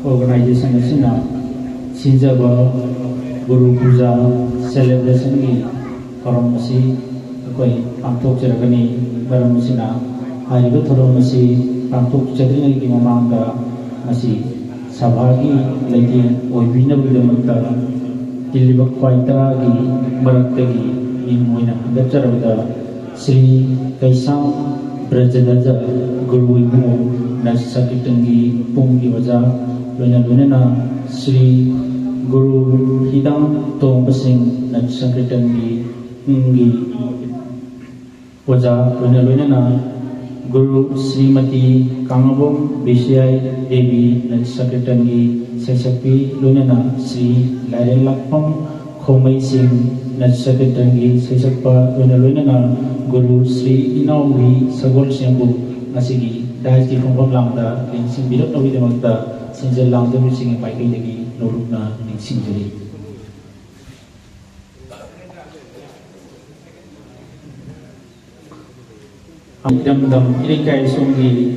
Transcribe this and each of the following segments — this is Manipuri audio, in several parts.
organization asina sinjaba Guru Puja celebration ki karam asi koi pangthok jaragani baram asina haiba thorom asi pangthok jadringai ki mamangda asi sabhagi leti oibina bidamakta Diliba Kwaitara gi Baraktagi Moina Gacharavada Sri Kaisam Brajadaja Guru Ibu Nasakitangi Pungi Vaja Luna Lunana Sri Guru Hidam Tompasing Nasakitangi Pungi Vaja Luna Lunana Guru Srimati Kamabom Bishai Devi Nasakitangi Sesapi Lunana Sri Lairel Lakpam Khomai Singh Nasakitangi Sesakpa Lunana Guru Sri Inawi Sagol Singhu Asigi Daji Khomam Langda Lingsing Bilok Nawi Demakta Sinjal Langda Singh Paikai Dagi Lorukna Lingsing Jari Dam Irikai Sungi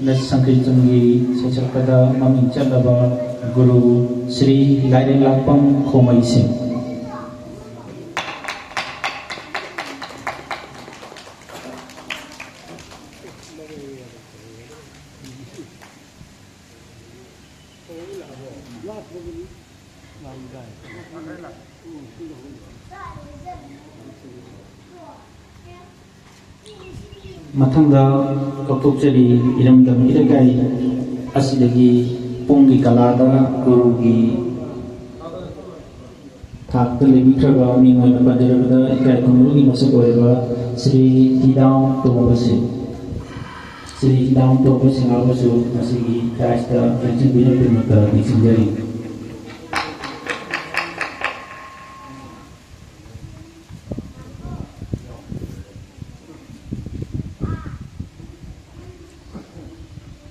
Nasakitangi Sesakpada Mamin Chandaba Guru Sri Lairel Lakpam Khomai Singh Mathangda Kapukjari Iramdam Irakai Asidagi Pungi Kalada Guru Gi Thakta Levikrava Mingoi Padirabada Ikai Kumrugi Masakoeva Sri Hidam Topasi Sri Hidam Topasi Abasu Masigi Daista Frenching Bina Pirmata Nisinjari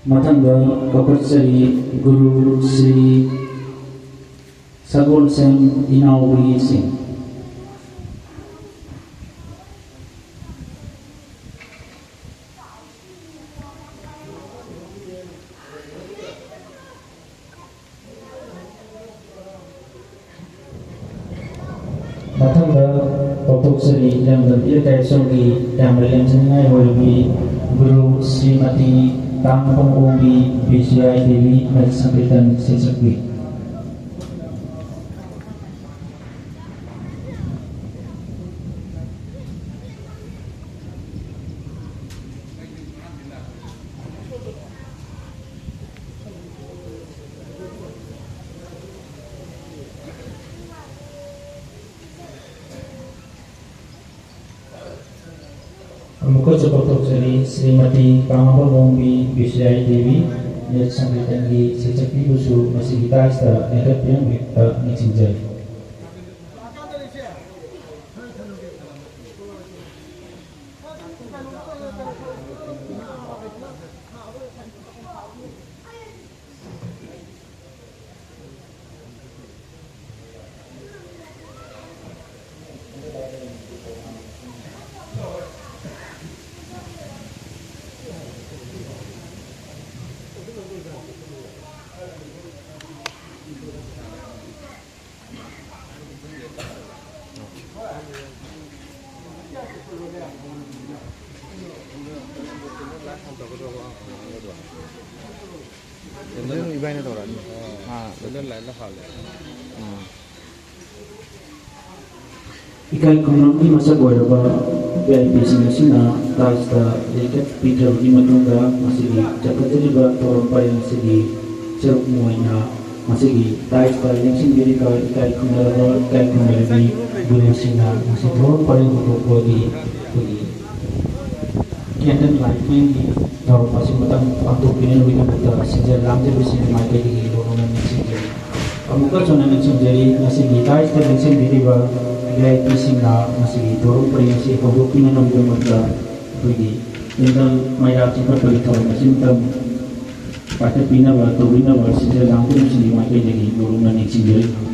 Mathangda Kapukjari Guru Sri Sagol Singh Inawi Singh Mathangda Kapukjari Iramdam Irakai Sungi Damrilam Sengai Holbi Guru Srimati Kampung Umi Bishai Devi Nasakitan Sesakwi Mukoca Kapukjari Srimati Kampung Umi Bishai Devi Nasakitangi Sesakwi Busu Masigi Daista Nekat Piang Wikta Nisinjari Ibain itu orang, benar lah hal. Ikai kumrami masa berapa VIP singa Daista Dekat Peter di Matungga masih di Jakarta juga orang paling masih di Ceruk Muaina masih di Daista yang sendiri kalau ikai kumrami Guru Singa masih orang paling untuk di Kiandan Lightning di Tahu pasti matang waktu ini lebih mudah sejak lama jadi sini makai di lorong sendiri. Kamuka cuma sendiri masih di Daista yang sendiri bah VIP Singa masih di dorong periasi hubungan lebih mudah pergi. Dengan mayat cepat pergi tahu masih mudah pada pina bah tu pina bah sejak lama jadi sini makai di lorong sendiri.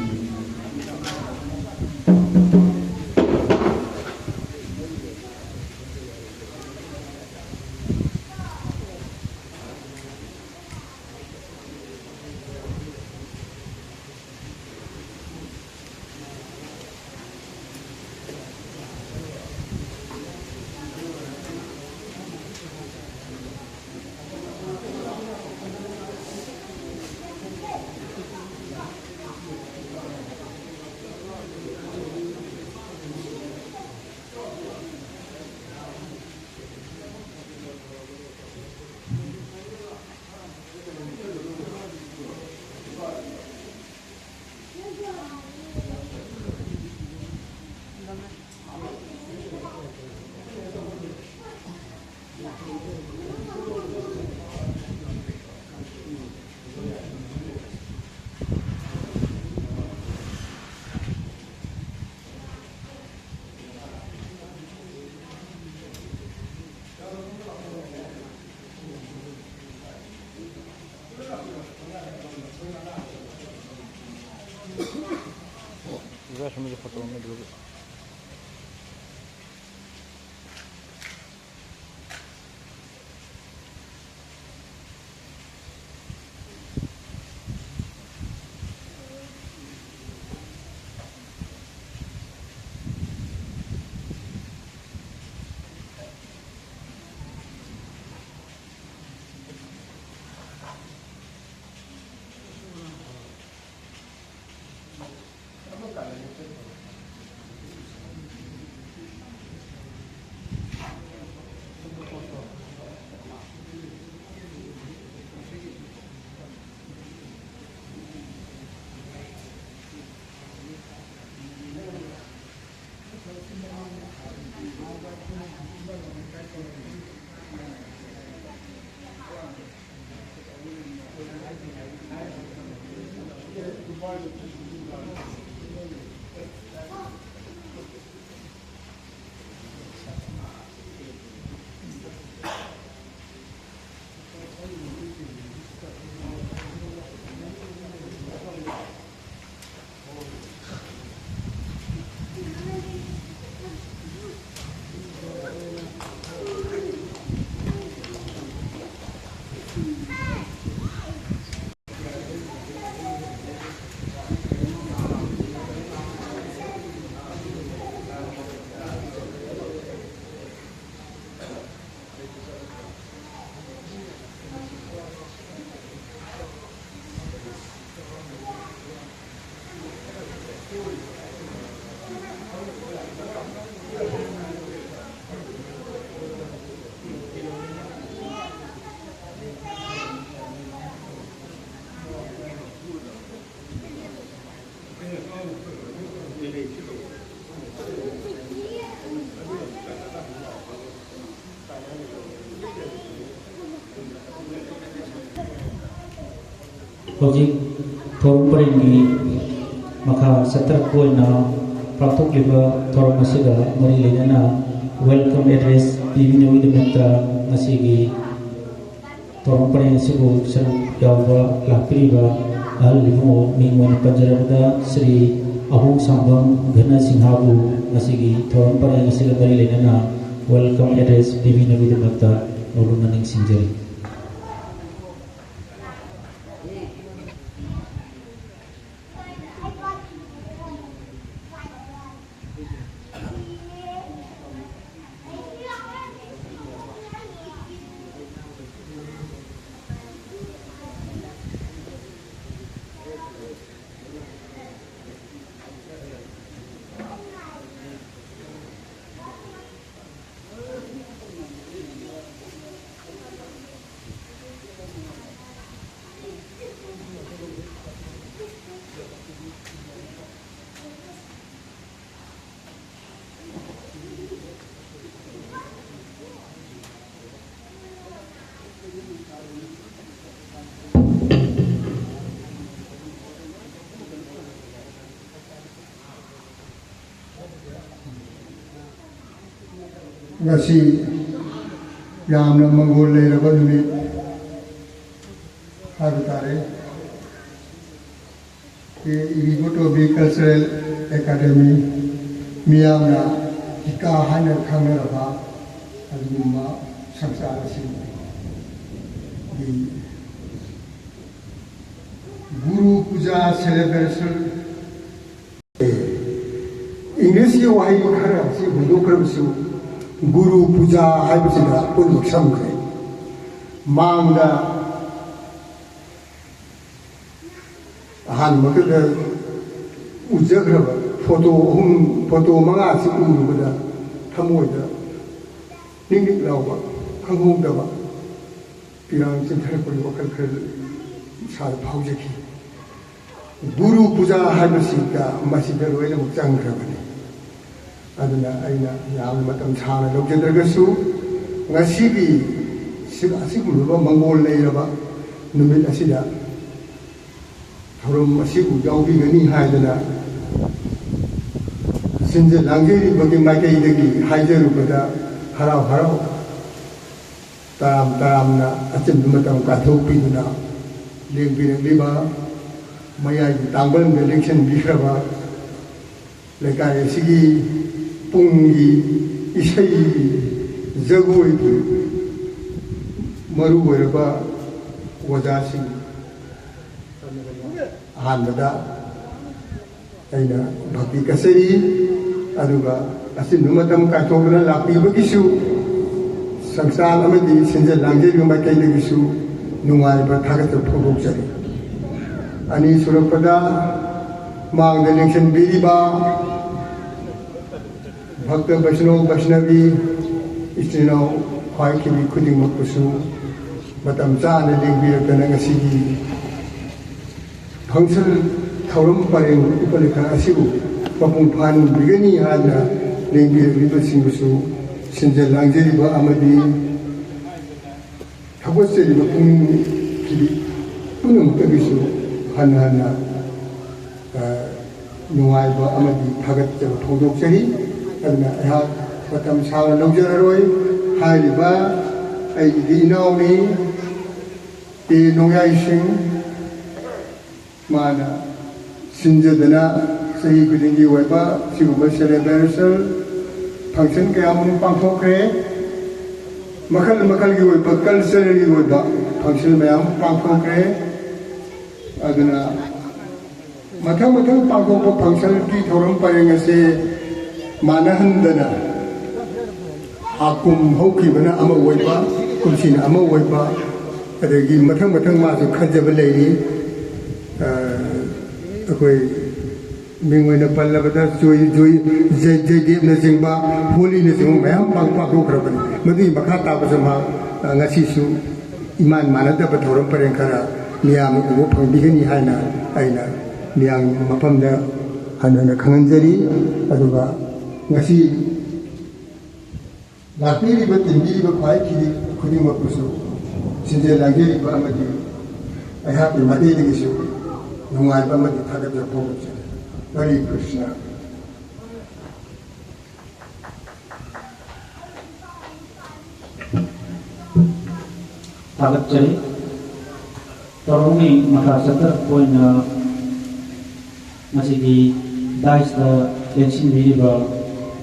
समझ फोटो में दो Hojik Thorum Parengi Maka Satar Kuena Pratuk Liba Thorum Masiga Mari Lenana Welcome Address Bibina Widamitra Masigi Thorum Parengi Sibu Saru Yawa Lakriba Al Limu Mingwan Panjarabda Sri Ahung Sambam Ghana Singhabu Masigi Thorum Parengi Siga Mari Lenana Welcome Address Bibina Widamitra Nolunaning Sinjari Ngasi yamna mangol le raba numi harutare ke Irigoto Bay Cultural Academy miyamna ika hana khangna raba aduma samsara sin di Guru Puja celebration English ye wahi khara si budokram su Guru Puja Haibusida Punduk Samkre Manga Han Makada Ujagrava Photo Manga Siku Buddha Tamoida Ning Lava Kangum Dava Pirang Sinterpuri Wakal Sal Paujaki Guru Puja Haibusida Masida Royal Mukjangravani Aduna aina yam matam chana lojadagasu ngasigi siguluba mangol leiraba numit asida thorum asigu yaubigani haidana sinje langeri bagi makai dagi haijarubada harau taram na achin matam kathopiduna lembirang liba mayai tangbal election bihraba lekai sigi pungi isai zagoi maru berapa wajah sing hanbada aina bhakti kasari aduga asin numatam ka togna lapi bagisu sangsal amadi sinja langje ma kai legisu nungai ba thagat phobok jari ani surapada mang the election biriba bhakta vaishnavi istinau khwai ki khuding makpusu matam chana lengbi kana ngasigi phangsul thauram pareng upalekha asibu mapung phan bigani hana lengbi riba singbusu sinja langjeri ba amadi thagoseri ba pung ki punung tabisu hana nuai ba amadi thagat jaba thongdok chari adna ya matam sala longjararoi hairiba ai di nauni ti nongyai sing mana sinjadana sahi kudingi waiba siguba celebration function kaya mun pangthokre makal gi waiba cultural gi waiba function mayam pangthokre aduna mathang pangthok function ki thoram pareng ase manahandana akum hoki bana ama waiba kumsina ama waiba adagi mathang ma su khajab leini akoi mingoi na pallabada joy jai dev na jingba holi na jing mayam pang ro krabani madi makha ta ba sama ngasi su iman manada ba thoram pareng khara miyam ubo phangbi ni haina aina miyang mapamda hanana khanganjari aduga ngasi lakiri ba tingi ba khwai khidi khudi ma pusu sinje langiri ba amadi ayha bi mate de su nungai ba amadi thaga ja phobok cha Hare Krishna thagat chari toroni maka satar poina masigi dais da tension viva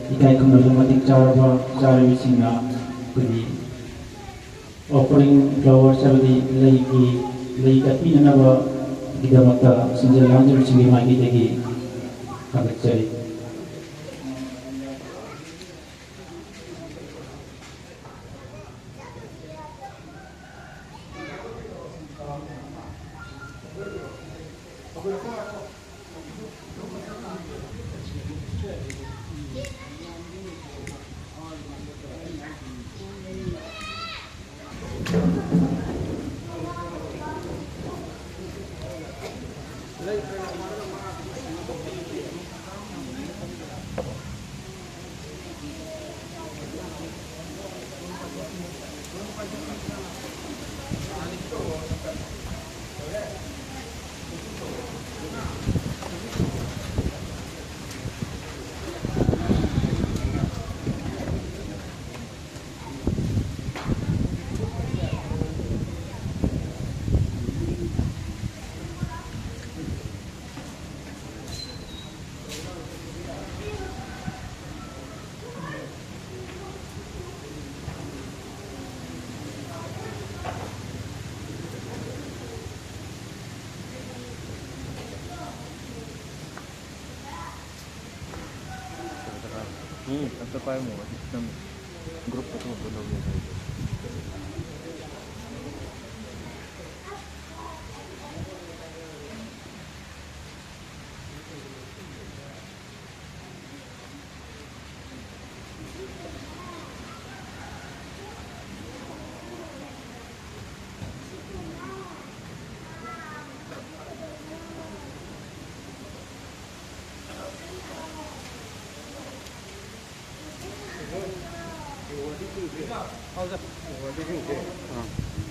ikai kumalo matik chawa chari singa kuni offering flowers abadi lei ka pinana ba gidamata sinja lanjur singi magi degi thagat chari Ito pa mo, ng group ko ito, bulog yun.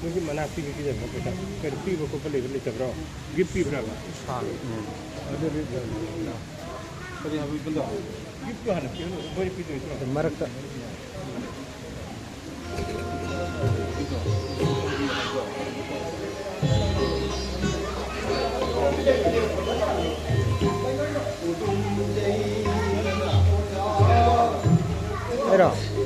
मुझे मना पी की जगह बेटा कर पी वो को पले ले चल रहा गिफ्ट पी बना हां अरे रे अरे अभी बंदा गिफ्ट को हना क्यों बड़ी पी तो मरक အဲ့တော့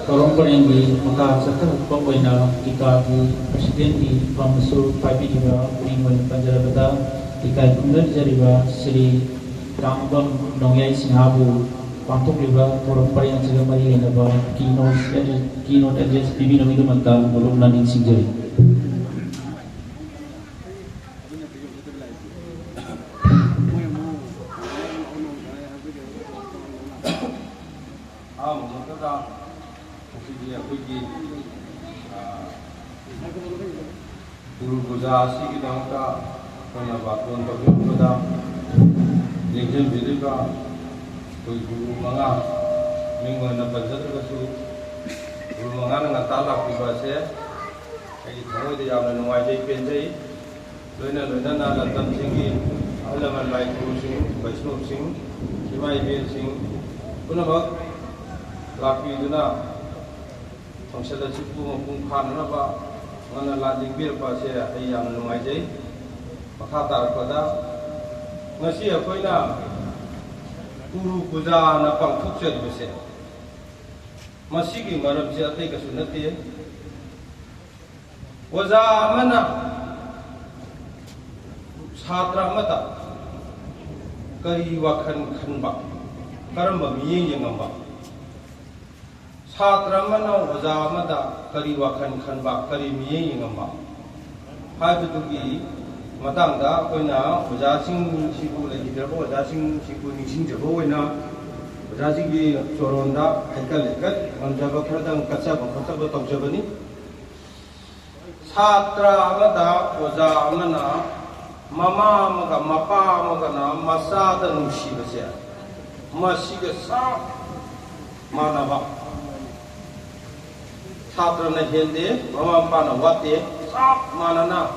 Korong-korengi maka setelah pokoknya jika di Presiden di Pamasur Pagi juga Pingwin Panjarabata jika kemudian jadiba Sri Kangbang Nongyai Singhabu Pantuk liba korong-korengi yang segala mari yang dapat keynote address Bibi Namidu Mata belum landing singjari. Guru Puja Siki Dangka Kona Bakun Bakun Puja Lingjim Bidika Kui Guru Manga Mingwa Na Panjatu Kasu Guru Manga Nga Talak Pibase Kaya Thangoy Di Yamna Nungay Jai Penjai Loina Loina Na Lantam Singi Alaman Lai Guru Singh Vaishnav Singh Shimai Bin Singh Kuna Bak Laki Duna Pangsala Chipu Mapung Khan Na Ba Mana Landing Bir Pase Ayam Nungay Jai Makata Pada Ngasi Akoy Na Guru Puja Na Pangthuk Sed Base Masigi Maram Se Atay Kasunati Waza Mana Satra Mata Kari Wakan Khanba Karamba Miyeng Yengamba Satra Mana Waza Mata Kari Wakan Khanba Kari Miyeng Yengamba Haibatugi Matangda Koina Waza Sing Siku Lagi Terbo Waza Sing Siku Nising Jabo Waina Waza Singi Soronda Haikal Lekat Manjaba Kradang Katsa Bakata Batokjabani Satra Mata Waza Mana Mama Maga Mapa Maga Na Masada Nushi Basya Masiga Sa Manava Satra Na Hende Mama Pana Wate Sa Manana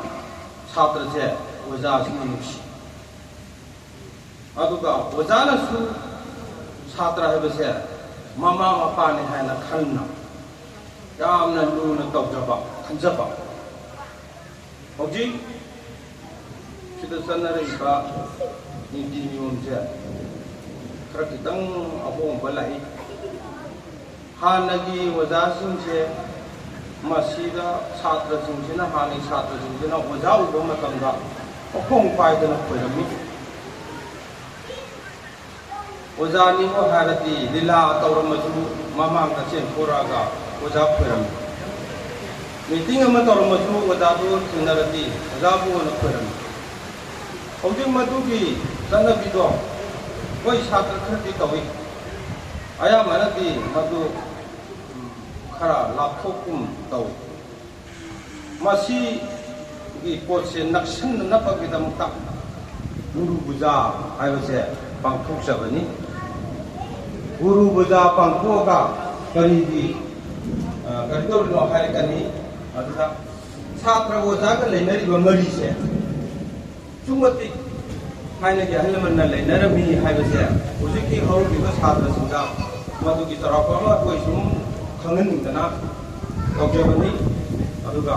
Satra Je Waza Singa Nushi Aduga Wazana Su Satra Basya Mama Mapa Ni Haina Khalna Yamna Luna Tawjaba Kanjaba Hoji Kita sanare ba hindi niyon siya. Karakitang ako ang balay. Hanagi wazasin siya masida satra sing siya na hani satra sing siya na wazaw do matanda. Akong paida na pwedami. Wazani mo harati lila atawra maju mamang kasin kuraga wazab pwedami. Meeting ang matawra maju wazabu sinarati wazabu na pwedami. Hojing Madugi, Sana Bido, Boy Satra Krati Tawi, Ayam Manati, Madu Kara, Lakokum Tawi. Masi Pose Naksin Napagidamta, Guru Buja, I was a Bangkok Sabani, Guru Buja Bangkoka, Karidi, Karitor no Harakani, Satra was Agalari Marise. Sumati Hainaki Halaman Narami Haibase, Uziki Hor because Hatra Singa, Matuki Tarakama, Wishum, Kangan Tana, Okjabani, Aduga,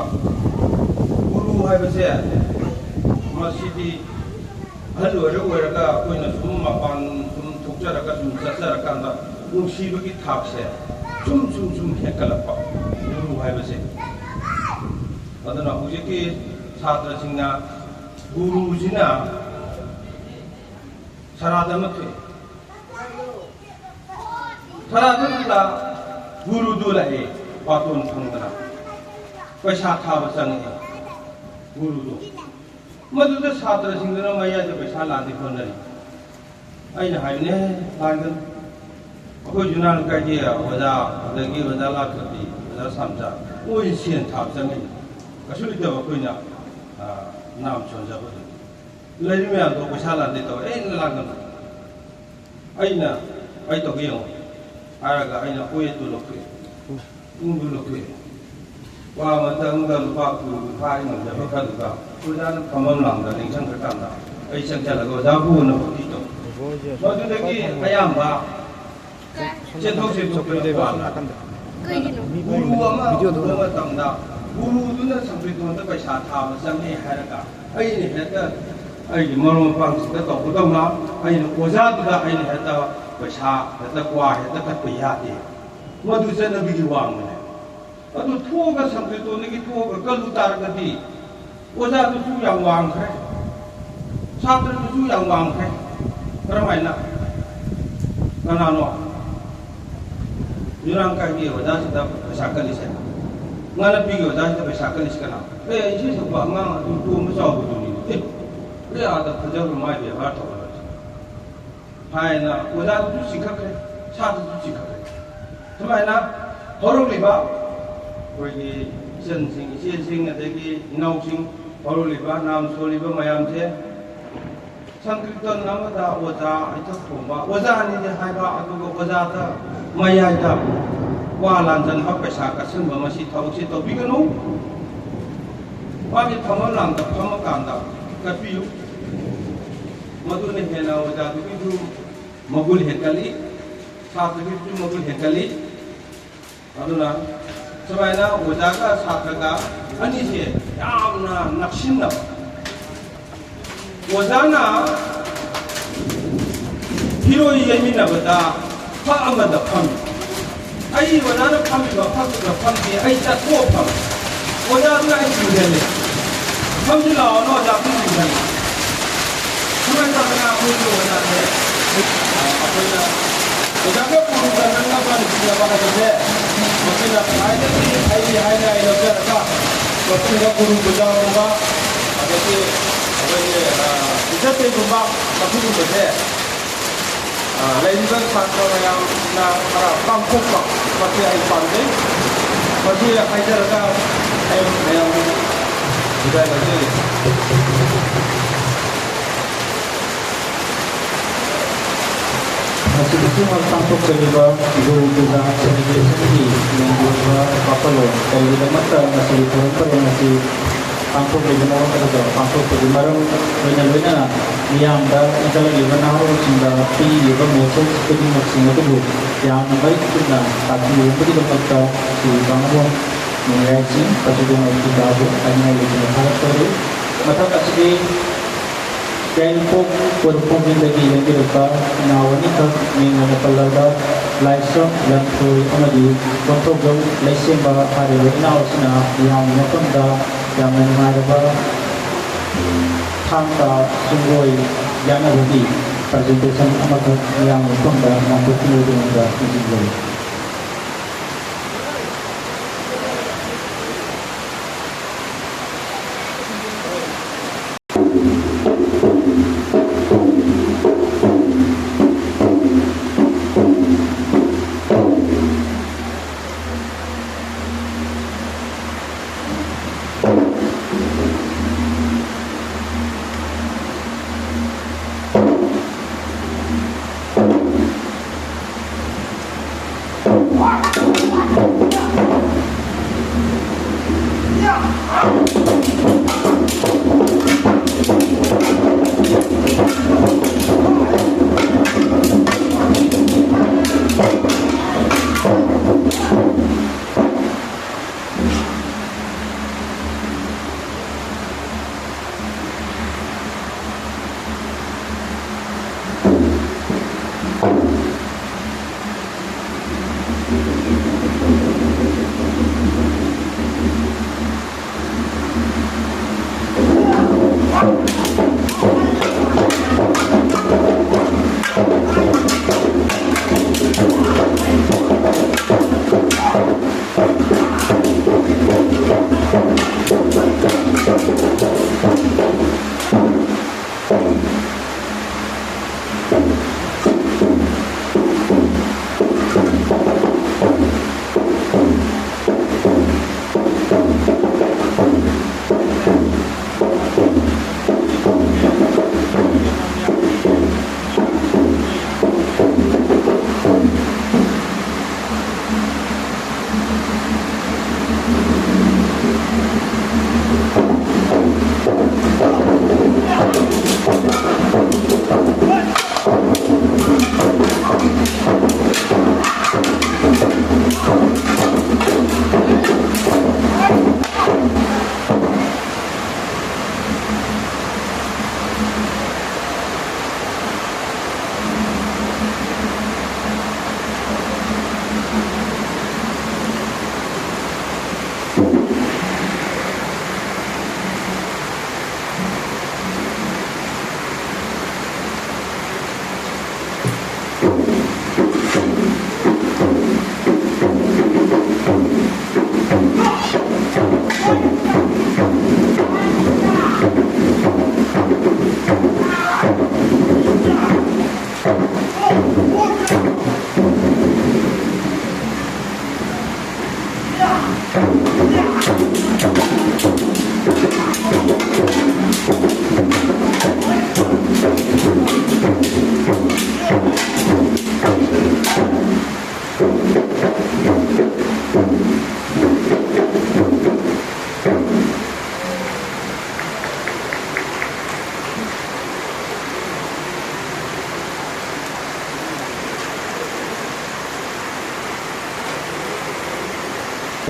Guru Haibase, Masidi, Halu, Weraga, Queen Mapan, Tukjaraka, Sasarakanda, Ushibaki Tapse, Sum Hekalapa, Guru Haibase. Adana Uziki Hatra Singa. Guru Jina Saradamatu Saradamata Guru Dulahe Patun Pangana Vaishakha Vasangi Guru Do Madu the Satra Singana Maya the Vaishala the Kundari Aina Haine Langan Hojunan Kadia Wada the Givadala Kati the Samta Oisian Tapsani Kasulita Vakuina Nam Chonjabo. Lemia do Vishala de Lagan. Aina, I took you. Araga, Aina, Oye to look. Unduluke. Wamatanga Paku, Pine of the Bakatuka, Pudan, Kamam, the Lincoln Katana. I sent Jalago, Zabu, no Potito. What do they give? I am Ba. Gentlemen, to play the one. Guru Guru do not simply do the Vaishakha, some Haraka. I had a moral function that of Udama, I know Ozada, I had the Vaishak, the Kwa, the Kapayati. What do you send a big one? But to talk as something to negative over Galutargati. Was that the two young one? Satra the two young one. Ramana. Nanano. You don't care here, that's the Sakalis. Nana Pigo, that's the Sakalis. Hey, she's a Bama to do Masabu. They are the preserve my heart of it. Haina, without Shikaka, Satu Shikaka. To my now, horribly bad. 이천생 이천생 되기 인ау생 바로리바 남소리바 마양제 상criton 남다 오자 이쪽보마 오자 아니지 하이바 아두고 오자다 마야이다 와란전 합배사가 선범시 타옥시 또 비그노 와비 타몰랑다 파마간다 까피유 मधुने हेना वजा दुबिदु मगुल हेकली सातबिदु मगुल हेकली अदुना सबाइना वजागा सातगा अनिसे यामना नक्सिना वजाना हिरो येमिना बदा फा अमदा फम आई वजाना फम बा फम के आई ता को फम वजाना आई जुदेले फम जिला नो जा जुदेले Sebenarnya aku itu benar-benar apa ya? Jadi aku bukan nak apa ni apa saja. Mungkin ada ini ada apa? Mungkin aku berusaha apa? Ada tu apa ni? Kita tu apa? Tapi tu betul. Lain kan satu yang nak harap kampung pak, pasti ada pandai. Pasti ada yang juga ada. Masih cuma tanpa kelibat guru juga sedikit yang juga kapal kalau kita mata masih terus masih tanpa kelibat kita tanpa kelibat benar-benar yang dah kita lagi benar sehingga pi juga motor seperti macam itu yang baik kita tapi untuk kita kata si bangun mengaji pasti dia kita ada hanya lagi harap terus mata kasih Kainpok purpong lagi yang kita nawani tak mengenai pelada laisam yang tu amadi untuk gol laisam bah hari ini awasna yang nakunda yang mengenai tangga sunggoi yang ada presentation amat yang nakunda mampu dengan sunggoi.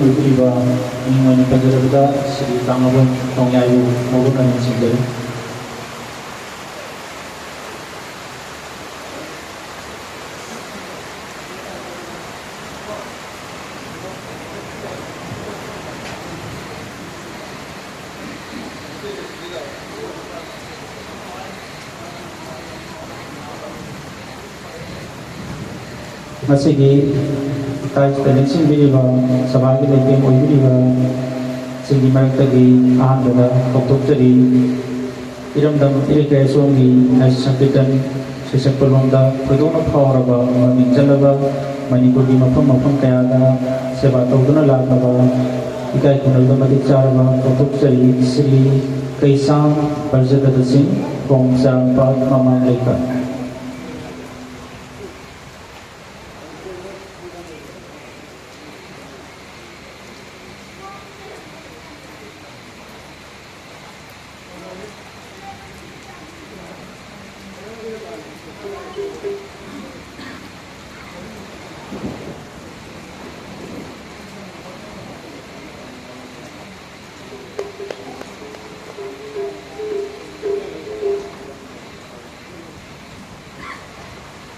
우리가 민원이 번들어보다 시리 강업은 동야유 모국하는 친들 masih tayo connection video sabagi lagi mo video sigi mark tagi ahanda koktok tadi iram dam ilke songi nasakitan sesepolonda prodona power ba minjalaga manipur di mapam kaya da seba tawduna lagaba ikai kunal da mati charba koktok tadi sri kaisam barjada singh from Sarpat Mama Leka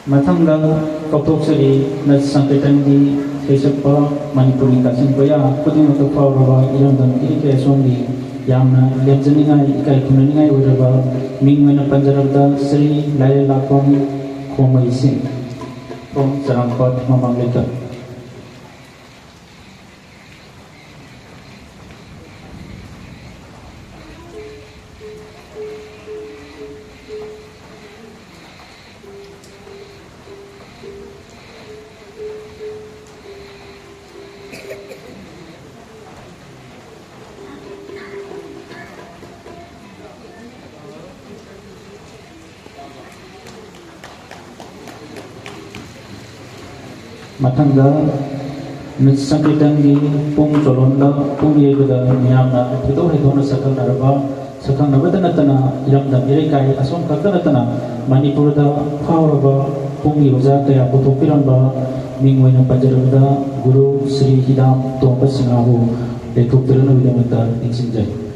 Matangga kautuk seri nas sankaitan di sesepa manipuri kasing baya puding untuk pawrawa ilang dan kiri kesongi yang na lemjeningai ikai kunaningai uraba mingwena panjarabda seri laya lakong komai sing from Sarangkot Mamamleka Matangga sankaitan di pung colonda pung yegada miyamna pito hedona sakang nabadana tana ilam da mirekai asom kakana tana manipur da phawraba pung yoja kaya putopiran ba mingwena pajarabda guru Sri Hidam Tompa Singahu letuk terana widamata ningsinjai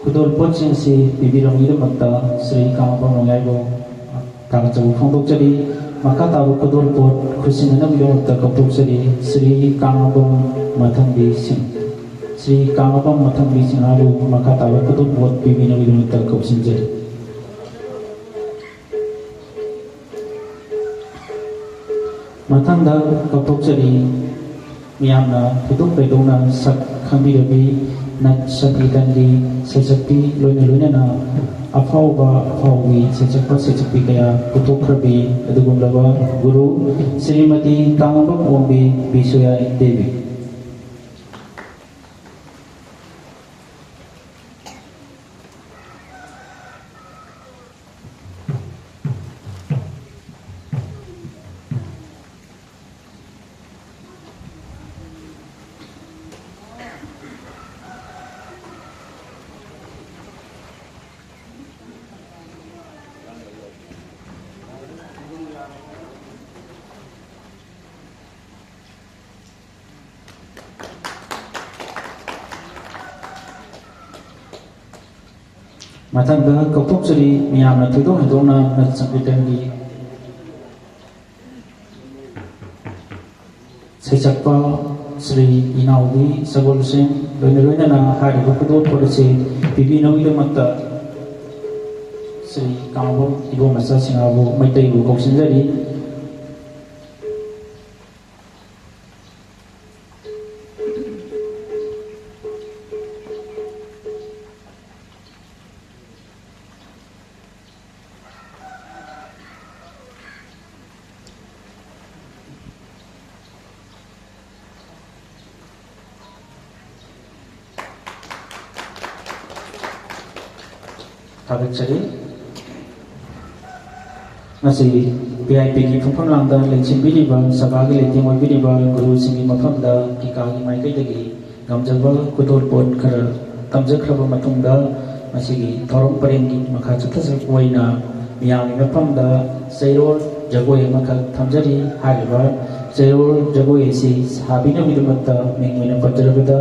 Kudol Poching si bibirang ilamagta Sri Kamabang Nangaybo Kakajabu Fondok jadi maka tahu Kudol Pot Kusinanam ilamagta Kapuk jadi Sri Kamabang Matangbi Sing Sri Kamabang Matangbi Sing Alu maka tahu Kudol Pot bibirang ilamagta Kapsin jadi Matangda Kapuk jadi miyamna Kudol Pedona Sak Kambirabi Nat sakitan di sesepi loina na afawi sesepi kaya putuk rabi adugum laba guru Srimati Kamabang Ombi Bisuya Devi Matangga kautuk seri miyamna tudong hedona nat sankaitan di sesakpa Sri Inaudi Sagol Singh loina na hari Kudol Polisi bibinaw ilamagta Sri Kamabang Ibu Masa Singabu Maitai Ibu Koksin jadi Tagachari Nasi PIP ki phuphan langda lechin biriba sabagi leting oi biriba guru singi mafamda kikagi maikai dagi gamjaba kudol pot khara tamjakraba matungda masigi thorom parengi makha chuthasa oina miyami mafamda seirol jagoi makha thamjari hariba seirol jagoi si sabina bidumatta mengmena pajarabada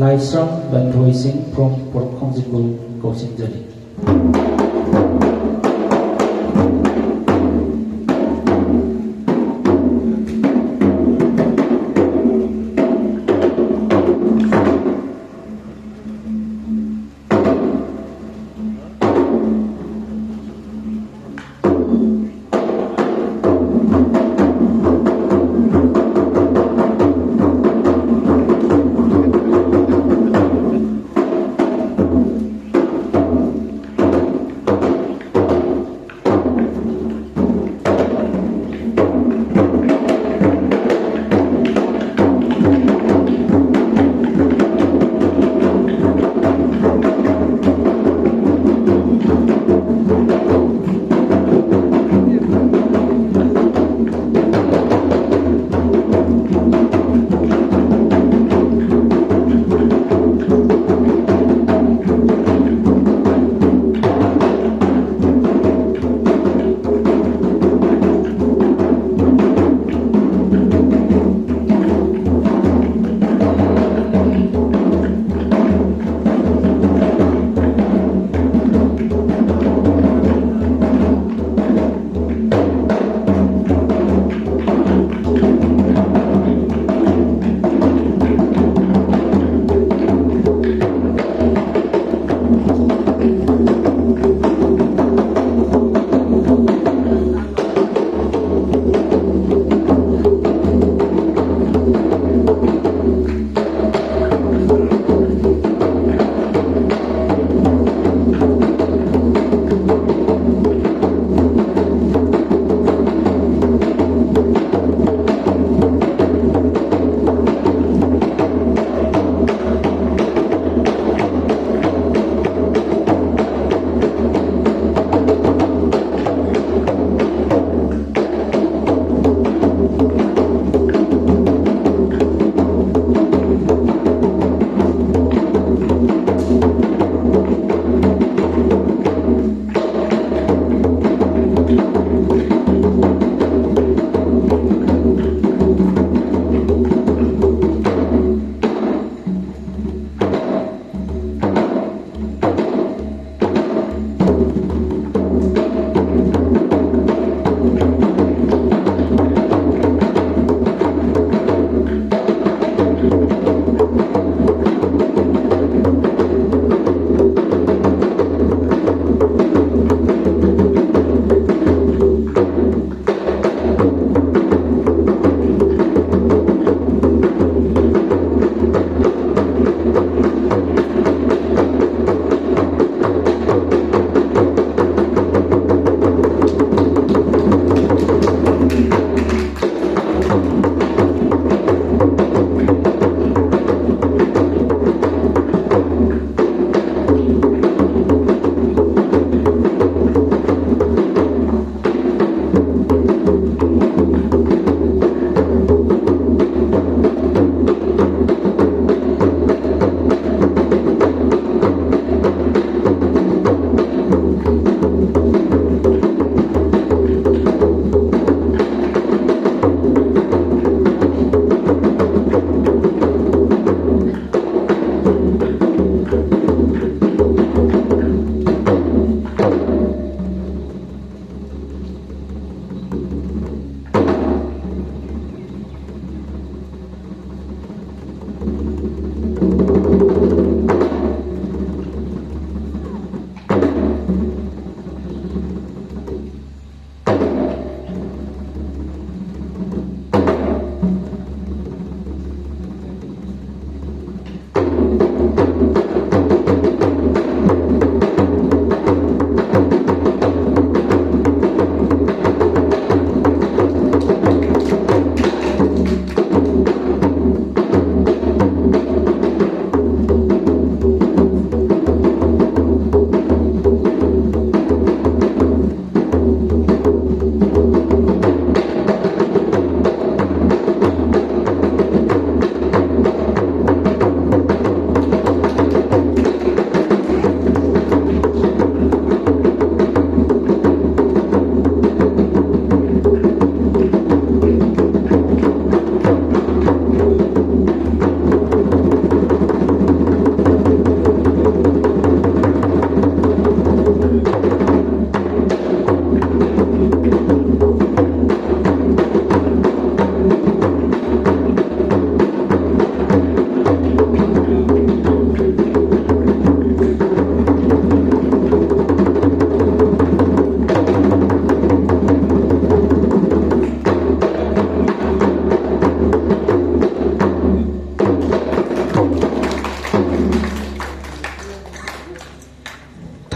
laisram bandhoi sing from porkhongjibu kosingjari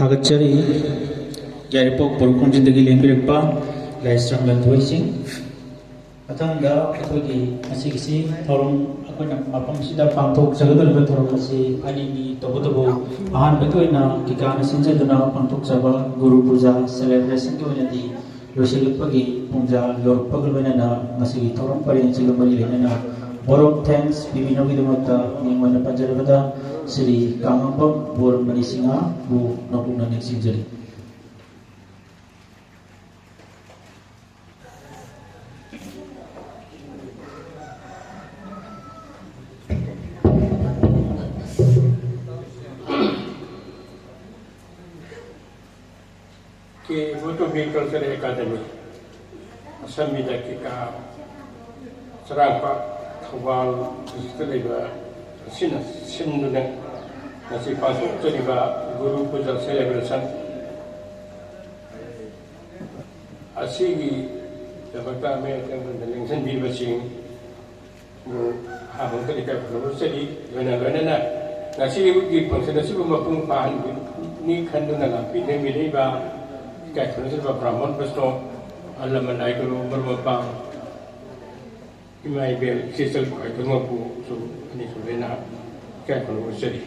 Thagachari Yaripok Purkunjindagi Lembirpa Laistram Lantuising Matanga Akogi Asigisi Thorum Akuna Mapam Sida Pangtok Sagadal Thorum Asi Animi Tobotobo Ahan Batuina Kikana Sinjaduna Pangtok Saba Guru Puja Celebration Gyonadi Losilupagi Punja Lord Pagalvanana Masigi Thorum Parin Silumari Lenana Borok thanks Bibino Vidamata Nimana Pajarabada Sri Kangambam Bor Manisinga Bu Nopuna Nexinjari कि फोटो कल्चर एकाडेमी असमी का सरापा थौबाल सिंधुना पांथोक्चरीब गुरु पूजा सेलेब्रेशन लिंचनबीबसिंग हाबंकरी चली लोनना function मपुंग पाहनी खंडुना लापीब Brahman Pastor Alaman Aikuru Burmapang Imai Bel Sisal Kaitumapu so Nisulena Kakuru City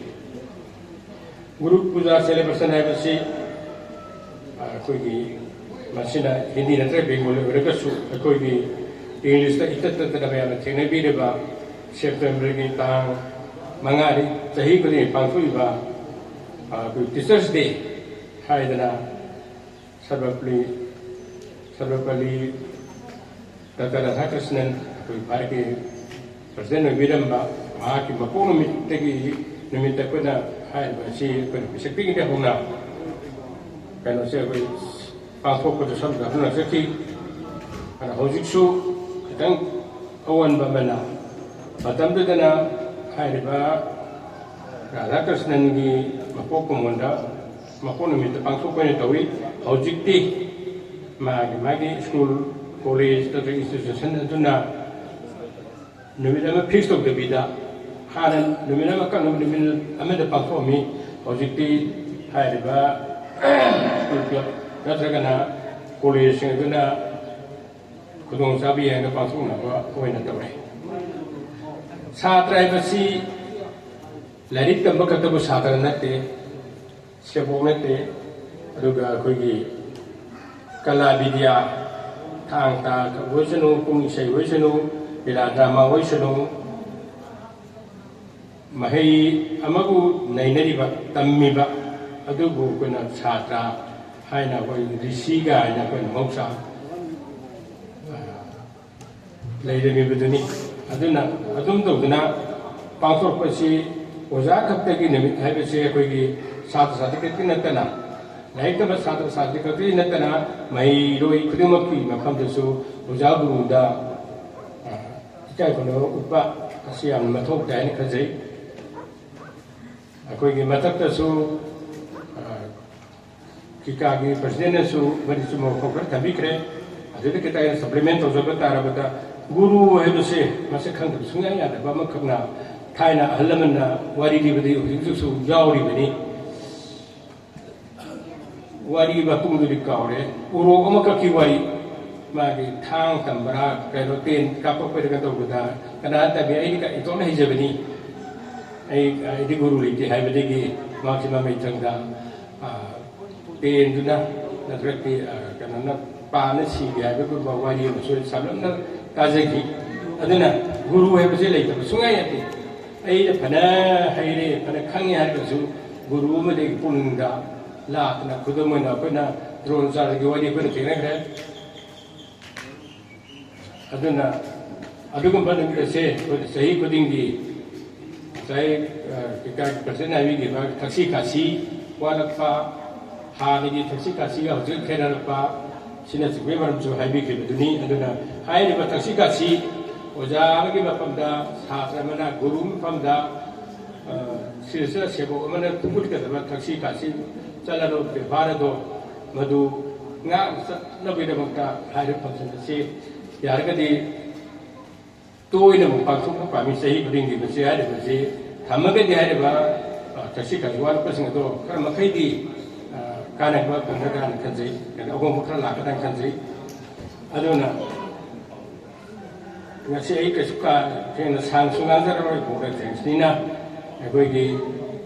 Guru Puja celebration I will see Kogi Masina Hindi and Trebing Rekasu Kogi English the Itatavana Tenebideba September Tang Mangari Tahikuri Panfuiba Teachers Day Haidana Sarvapali Tata Radhakrishnan Parki President Vidamba Mahaki Mapunu Mitagi Nimitakuna Hai Basi Shipping the Huna Can I say Pangpoko to some Gavana Saki and Hojitsu Tang Owen Bamana Matamdana Haiba Radhakrishnan Mapoko Munda Mapunu Mit Pangpoko Tawi Hojikti Magi School College Institution Duna Numidama Priest of the Vida Hanan Numinama Kanum Amanda Pafomi Hojikti Haiba School Club Natragana College Duna Kudong Sabi and the Pasuna Oina Taway Satra Basi Larit Tambakatabu Satranate Shabonete Ruga Kugi Kala Vidya Tangta Wisanu Pumisha Wisanu Vila Drama Wisanu Mahi Amagu Nainariba Tamiba Adubu Kuna Satra Haina Risiga and Moksa Lady Mibuduni Aduna Adumduna Pangsor Pasi Ozakaptaki Habisi Kugi Sat Satikin Natana Like the Sata Satikati Natana, my Roi Krimaki, Makamsu, Uzabuda Taikono, Upa, Asiam Matok, Dan Kaze, Akogi Matakasu Kikagi, President Su, Marisumo, Tabikre, a dedicated supplement of Zabatarabata, Guru, I will say, Masakan Sungaya, Bamakana, Kaina, Alamana, Wadi Libidi, Yusu, Yauri Beni. Wari Bapungi Kaure, Urogamaki Wari, Magi, Tang, Tambra, Perotin, Kapo Pergatoguda, Kanata, Biaika, it's only Hijabini. I diguru, Habadigi, Maximum Tanga, Pain Duna, Natraki, Kanana, Panasi, Gabu, Wari, so Salana, Kazaki, Adana, Guru Habazilate, Sungayati, Aida Pana, Haire, Panakanga, Guru Madi Punga. La na kudumuna kuna drone sa giwani kuna tinagre aduna adugum ban se sahi kudingi sai ka person avi gi ba taxi kasi wala pa ha ni taxi kasi ga hujul khena pa sina sigwe maram so haibi ke duni aduna hai ni ba taxi kasi oja gi ba pamda satra mana guru pamda sirsa sebo mana puput ka ba taxi kasi Salado Varado Madu Nga Nabidamaka Hari Function say Yargadi two in a Pasu Pami say bring the Messiah say Tamaga the Hariba Tashika one person ago Karmakadi कानायबा पंगना खनजै अगम खरा लाखदां खनजै अदुना ngasi ai kesuka thena sang sungan zarai boga thengslina agoigi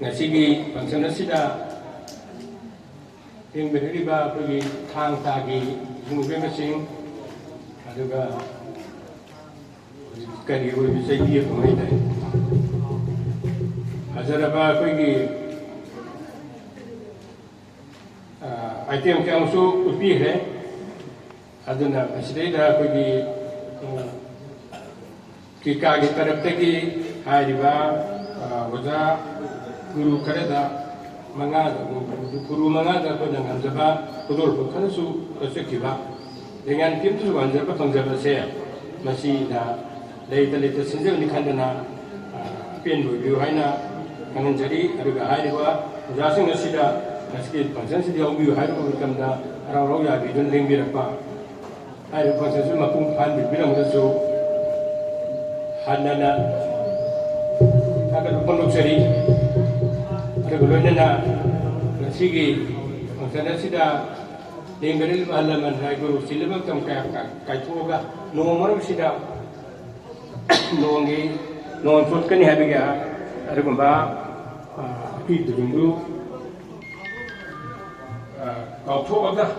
ngasi gi function asida ing beriba agoigi thang ta gi mungbe masing aduga kari go bisai bi ko mai dai azaraba agoigi item ka usu upi hai aduna asida agoigi Kika ki taraf teki hariba waja guru kareda mangada guru mangada ko dengan jaba kodol ko kanasu kasekiba dengan tim tu wanjaba pangjaba se masih da leita sinjel ni khandana pen bu haina kangan jari aduga hariba waja sing asida naski panjan sidi au bi hariba kamda raw ya bi dun ling bi rakpa hariba panjan su mapung phan bi bilang su Hanana agar pondok seri ada golongan sigi maksudnya sida dengaril malaman hai guru silabam tam kai thoga nomor sida nongi non sot kani habiga ada gumba pi dungru kau thoga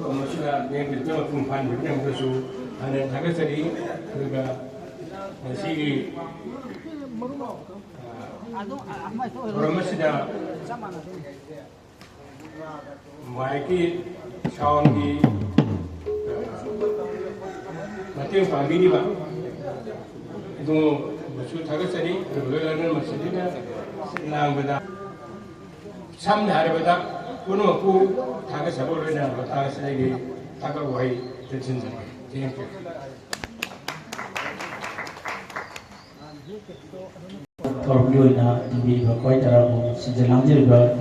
masih dengaril tam pumpan yang besu ada jaga seri juga Sigi Ramasida Maiki Shawngi Matiu Pagini Ba itu Basu Tagasari Regular Masidina Lang Bada Sam Hari Bada Puno Pu Tagasabona Tagasari Tagawai Tetsinza. Thank you. Torbiyo na dibi ba koi tara mo sinjalang jiri ba